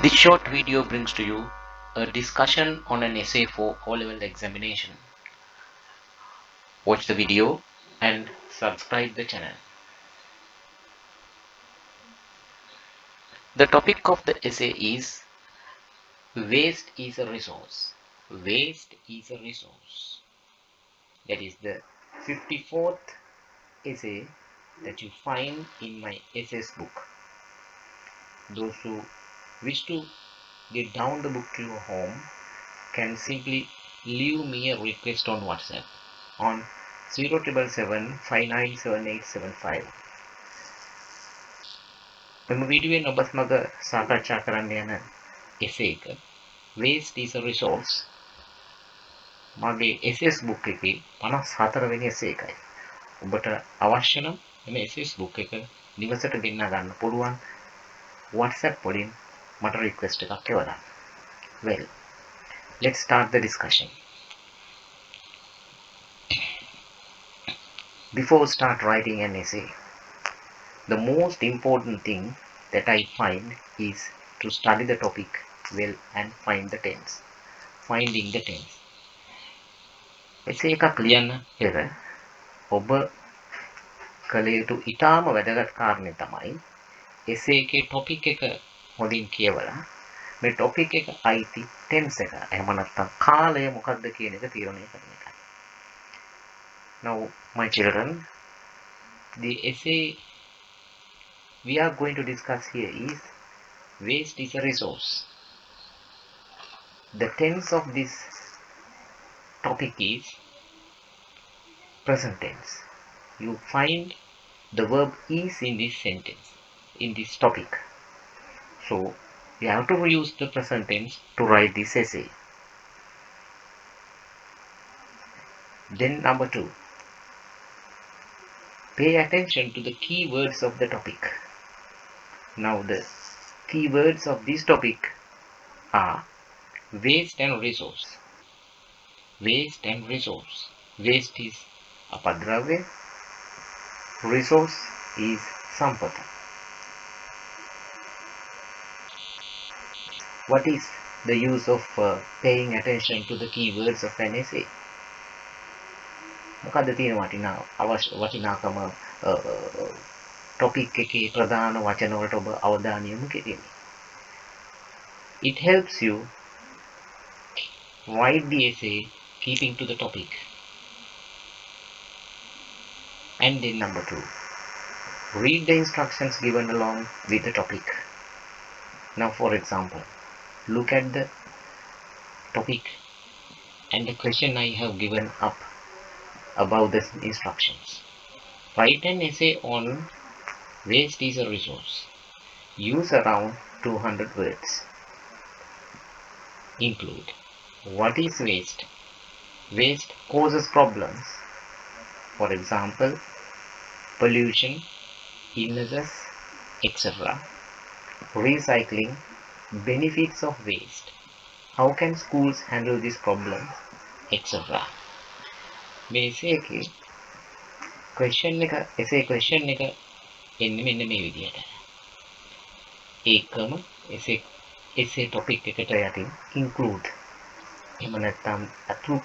This short video brings to you a discussion on an essay for O-level examination. Watch the video and subscribe the channel. The topic of the essay is waste is a resource. Waste is a resource. That is the 54th essay that you find in my essays book. Those who wish to get down the book to your home can simply leave me a request on WhatsApp on 0777597875. මෙම වීඩියෝවෙන් ඔබත් මග සාකච්ඡා කරන්න යන essay එක waste is a resource. මගේ essays book එකේ 54 වෙනි essay එකයි. ඔබට අවශ්‍ය නම් මේ essays book එක නිවසට ගෙන්න ගන්න පුළුවන් WhatsApp වලින් මට request එකක් එවන්න. Well, let's start the discussion. Before start writing an essay, the most important thing that I find is to study the topic well and find the tense. Finding the tense. essay එකක් ලියන්න පෙර ඔබ කළ යුතු ඉතාම වැදගත් කාරණේ තමයි essay එකේ topic එක හොඳින් කියවලා මේ topic එක අයිති tense එක එහෙම නැත්නම් කාලය මොකක්ද කියන එක තීරණය කරන එකයි. Now my children, the essay we are going to discuss here is waste is a resource. The tense of this topic is present tense. You find the verb is in this sentence, in this topic. So you have to use the present tense to write this essay. Then number 2, pay attention to the key words of the topic. Now the key words of this topic are waste and resource. Waste and resource. Waste is apadravya, resource is sampata. What is the use of paying attention to the key words of an essay? මොකද්ද තියෙන වටිනාකම topic එකේ ප්‍රධාන වචන වලට ඔබ අවධානය යොමු කිරීම? It helps you write the essay keeping to the topic. And then number 2, read the instructions given along with the topic. Now for example, look at the topic and the question I have given up about the instructions. Write an essay on waste is a resource. Use around 200 words. Include what is waste? Waste causes problems. For example, pollution, illnesses, etc. Recycling, benefits of waste. How can schools handle these problems, etc. මේ essay එකේ essay question එක එන්නේ මෙන්න මේ විදිහට. ඒකම essay topic එකට යටින් include එහෙම නැත්නම් ඇතුළත්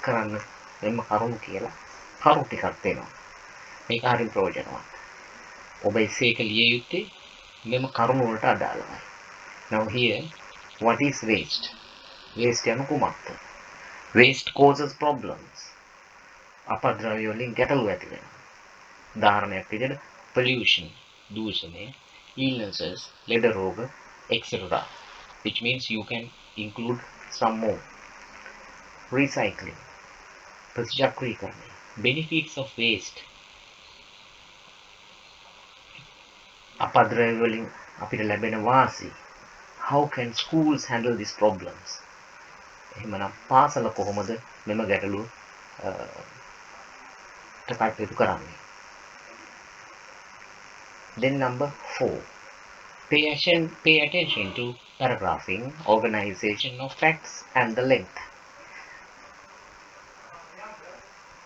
කරන්න මෙන්න කරුණු කියලා කරුණු ටිකක් දෙනවා. මේක හරිය ප්‍රයෝජනවත්. ඔබ essay එක ලිය යුත්තේ මෙන්න කරුණු වලට අදාළවයි. Now here, what is waste? Waste යන කුමක්ද? Waste causes problems. අපද්‍රව්‍ය වලින් ගැටලු ඇති වෙනවා. උදාහරණයක් විදිහට pollution, දූෂණය, illnesses, ලෙඩ රෝග, etc. Which means you can include some more. Recycling, ප්‍රතිචක්‍රීකරණය, benefits of waste. අපද්‍රව්‍ය වලින් අපිට ලැබෙන වාසි. How can schools handle these problems? එහෙමනම් පාසල කොහොමද මෙම ගැටලු කටයුතු කරන්නේ? Then number 4, pay attention to paragraphing, organization of facts and the length.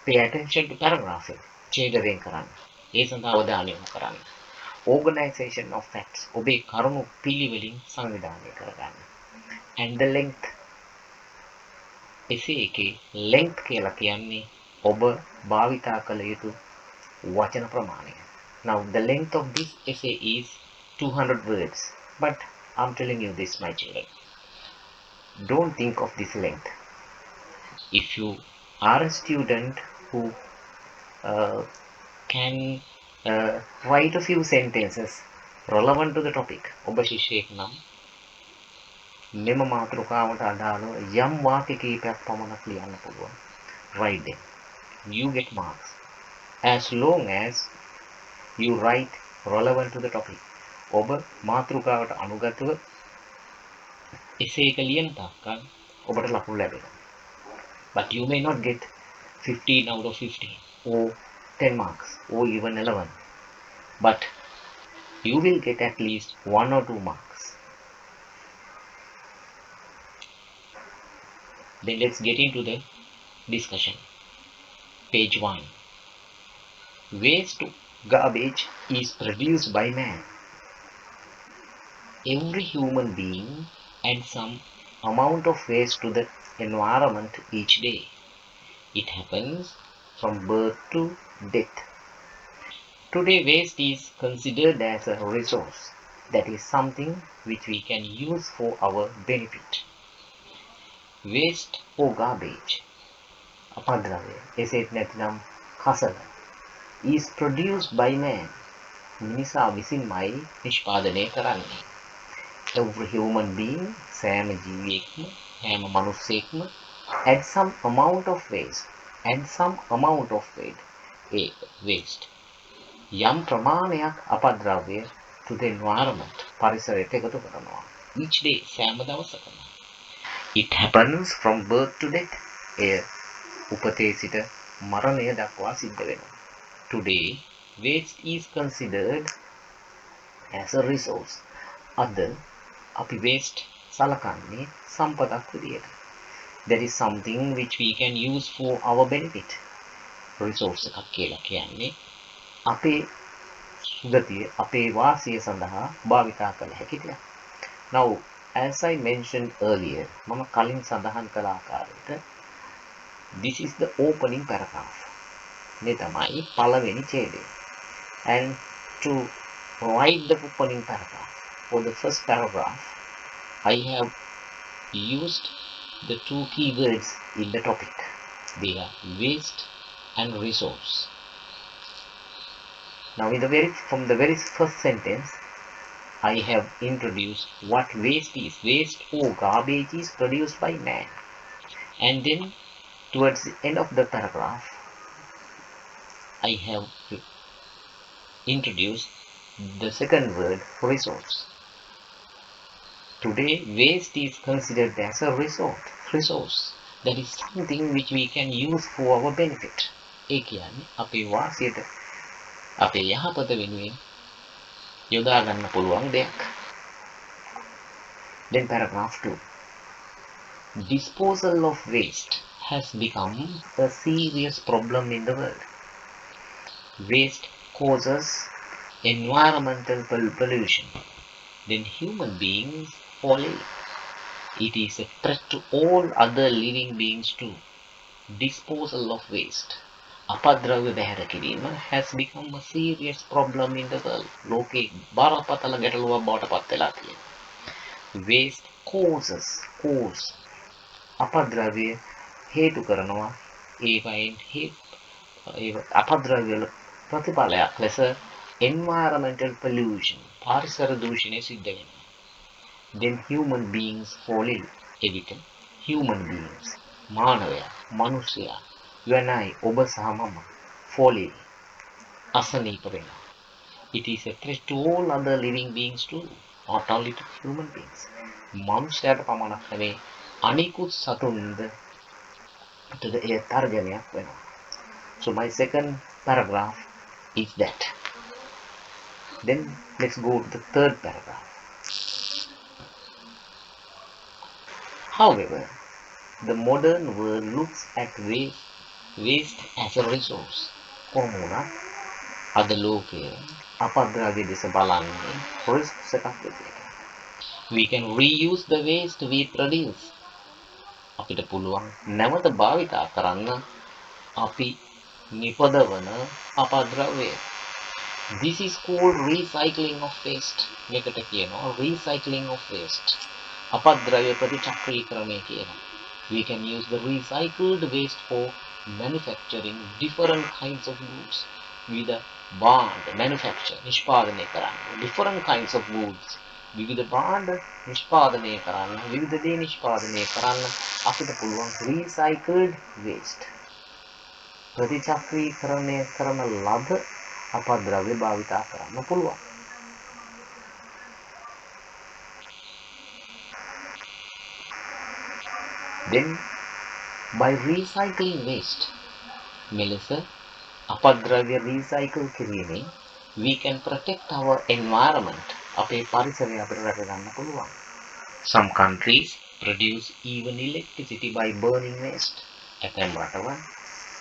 Pay attention to paragraphing. ඡේදයෙන් කරන්න. ඒ සඳහා අවධානය යොමු කරන්න. organization of facts ඔබේ කරුණු පිළිවෙලින් සංවිධානය කරගන්න. And the length essay එකේ length කියලා කියන්නේ ඔබ භාවිතා කළ යුතු වචන ප්‍රමාණය. Now the length of this essay is 200 words, but I'm telling you this, my children, don't think of this length. If you are a student who can write a few sentences relevant to the topic, ඔබ ශිෂ්‍යයෙක් නම් මෙම මාතෘකාවට අදාළව යම් වාක්‍ය කිහිපයක් පමණක් ලියන්න පුළුවන්. Write them. You get marks as long as you write relevant to the topic. ඔබ මාතෘකාවට අනුගතව essay එක ලියන තාක්කල් ඔබට ලකුණු ලැබෙනවා. But you may not get 15 out of 15 or 10 marks or even 11. But you will get at least 1 or 2 marks. Then let's get into the discussion. Page 1. Waste garbage is produced by man. Every human being adds some amount of waste to the environment each day. It happens from birth to death. Today, waste is considered as a resource, that is something which we can use for our benefit. Waste or garbage, අපද්‍රව්‍ය, එසේත් නැතිනම් කසල, is produced by man. මිනිසා විසින්මයි නිෂ්පාදනය කරන්නේ. Every human being, සෑම ජීවියෙක්ම, හැම මනුස්සයෙක්ම add some amount of waste. Add some amount of waste. යම් ප්‍රමාණයක් අපද්‍රව්‍ය to the environment, පරිසරයට එකතු කරනවා. Each day, සෑම දවසකම. It happens from birth to death. එය උපතේ සිට මරණය දක්වා සිද්ධ වෙනවා. Today, waste is considered as a resource. අද අපි waste සලකන්නේ සම්පතක් විදියට. That is something which we can use for our benefit. Resource එකක් කියලා කියන්නේ අපේ සුගතිය, අපේ වාසිය සඳහා භාවිතා කළ හැකි දෙයක්. Now, as I mentioned earlier, මම කලින් සඳහන් කළ ආකාරයට this is the opening paragraph. මේ තමයි පළවෙනි ඡේදය. And to write the opening paragraph, for the first paragraph, I have used the two keywords in the topic. They are waste and resource. Now, from the very first sentence, I have introduced what waste is. Waste or garbage is produced by man. And then, towards the end of the paragraph, I have introduced the second word, resource. Today, waste is considered as a resource. That is something which we can use for our benefit. ඒ කියන්නේ අපේ වාසියට, අපේ යහපත වෙනුවෙන් යොදා ගන්න පුළුවන් දෙයක්. Then paragraph 2. Disposal of waste has become a serious problem in the world. Waste causes environmental pollution. Then human beings fall ill. It is a threat to all other living beings too. Disposal of waste, අපද්‍රව්‍ය බැහැර කිරීම, has become a serious problem in the world. ලෝකේ බරපතල ගැටලුවක් බවට පත් වෙලා තියෙනවා. Waste cause අපද්‍රව්‍ය හේතු කරනවා. ඒවයින් අපද්‍රව්‍ය වල ප්‍රතිඵලයක් ලෙස environmental pollution, පාරිසර දූෂණය සිද්ධ වෙනවා. Then human beings fall ill. එවිට human beings, මානවයා, මනුෂ්‍යයා, you and I, ඔබ සහ මම, fall ill, අසනීප වෙනවා. It is a threat to all other living beings too, not only to human beings. මනුෂ්‍යයාට පමණක් නෙවෙයි, අනිකුත් සතුන්ද එය තර්ජනයක් වෙනවා. So my second paragraph is that. Then let's go to the third paragraph. However, the modern world looks at waste as a resource. කොහොම වුණත් අද ලෝකය අපද්‍රව්‍ය දෙස බලන්නේ resource එකක් විදියට. We can reuse the waste we produce. අපිට පුළුවන් නැවත භාවිතා කරන්න අපි නිපදවන අපද්‍රව්‍ය. This is called recycling of waste. මේකට කියනවා recycling of waste. අපද්‍රව්‍ය ප්‍රතිචක්‍රීකරණය කියනවා. We can use the recycled waste for manufacturing different kinds of goods. විවිධ භාණ්ඩ manufacture නිෂ්පාදනය කරන්න. Different kinds of goods. විවිධ භාණ්ඩ නිෂ්පාදනය කරන්න. විවිධ දේ නිෂ්පාදනය කරන්න අපිට පුළුවන් recycled waste. ප්‍රතිචක්‍රීකරණය කරන ලද අපද්‍රව්‍ය භාවිතා කරන්න පුළුවන්. Then by recycling waste මෙලෙස අපද්‍රව්‍ය recycle කිරීමෙන් we can protect our environment. අපේ පරිසරය අපිට රැක ගන්න පුළුවන්. Some countries produce even electricity by burning waste. ඇතැම් රටවල්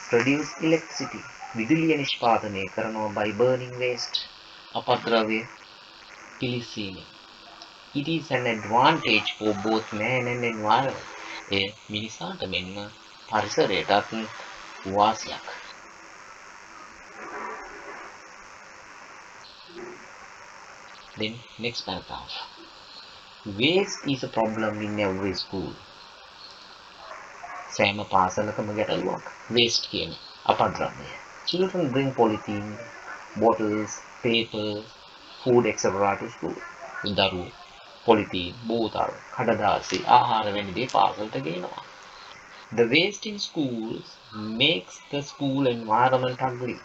produce electricity විදුලිය නිෂ්පාදනය කරනවා by burning waste. අපද්‍රව්‍ය පිළිසීමෙන්. It is an advantage for both man and environment. එය මිනිසාට මෙන්ම පරිසරයටත් වාසියක්. Then next paragraph. Waste is a problem in every school. සෑම පාසලකම ගැටලුවක්. Waste කියන්නේ අපද්‍රව්‍ය. Children bring polythene, bottles, papers, food etc. to school. දරුවෝ polythene, බෝතල්, කඩදාසි, ආහාර වැනි දේ පාසලට ගෙනවා. The waste in schools makes the school environment ugly.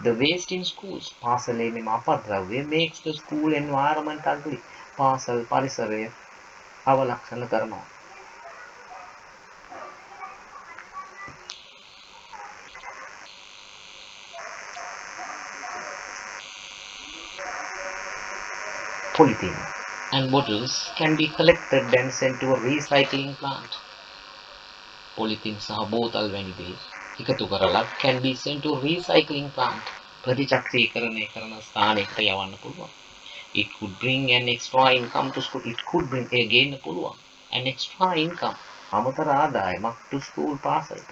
The waste in schools පාසලේ මෙම අපද්‍රව්‍ය makes the school environment ugly. පාසල් පරිසරය අවලක්ෂණ කරනවා. Polythene and bottles can be collected and sent to a recycling plant. Polythene සහ බෝතල් වැනි දේ එකතු කරලා can be sent to a recycling plant. ප්‍රතිචක්‍රීකරණය කරන ස්ථානයකට යවන්න පුළුවන්. It could bring an extra income to school. It could bring again පුළුවන් an extra income. අමතර ආදායමක් to school පාසලට.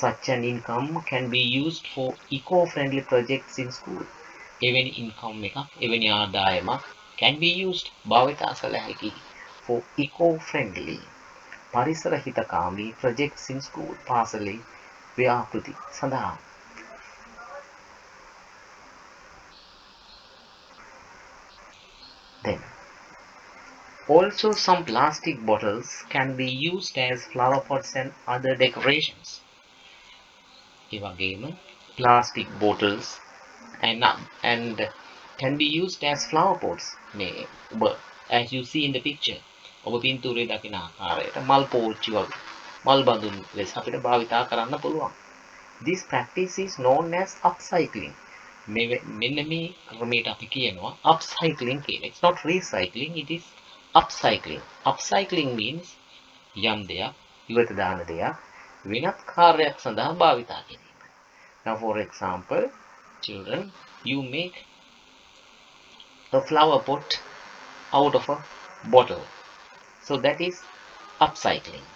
Such an income can be used for eco-friendly projects in school. එවැනි income එකක් එවැනි ආදායමක් can be used භාවිතා කළ හැකි for eco-friendly පරිසර හිතකාමී projects in school පාසලේ ව්‍යාපෘති සඳහා. Then also some plastic bottles can be used as flower pots and other decorations. ඒ වගේම plastic bottles and can be used as flower pots. As you see in the picture, ඔබ පින්තූරයේ දකින ආකාරයට මල් පෝච්චි වගේ මල් බඳුන් ලෙස අපිට භාවිතා කරන්න පුළුවන්. This practice is known as upcycling. මෙන්න මේ ක්‍රමයට අපි කියනවා upcycling කියලා. It's not recycling, it is upcycling. Upcycling means යම් දෙයක් ඉවත දාන දෙයක් වෙනත් කාර්යයක් සඳහා භාවිතා කිරීම. Now for example, children, you make a flower pot out of a bottle. So that is upcycling.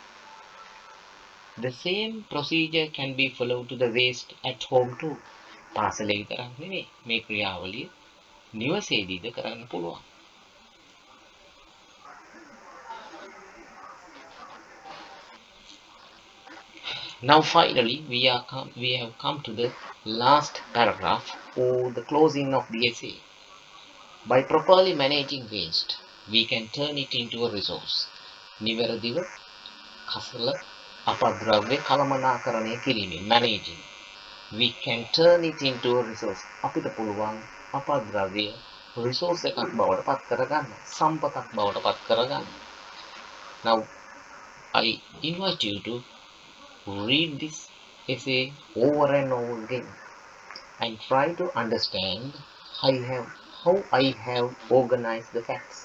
The same procedure can be followed to the waste at home too. පාසලේ විතරක් නෙමෙයි මේ ක්‍රියාවලිය නිවසේදීද කරන්න පුළුවන්. Now finally we have come to the last paragraph or the closing of the essay. By properly managing waste, we can turn it into a resource. නිවැරදිව කසල අපද්‍රව්‍ය කළමනාකරණය කිරීමෙන් managing we can turn it into a resource. අපිට පුළුවන් අපද්‍රව්‍ය resource එකක් බවට පත් කරගන්න, සම්පතක් බවට පත් කරගන්න. Now I invite you to read this essay over and over again and try to understand how I have organized the facts.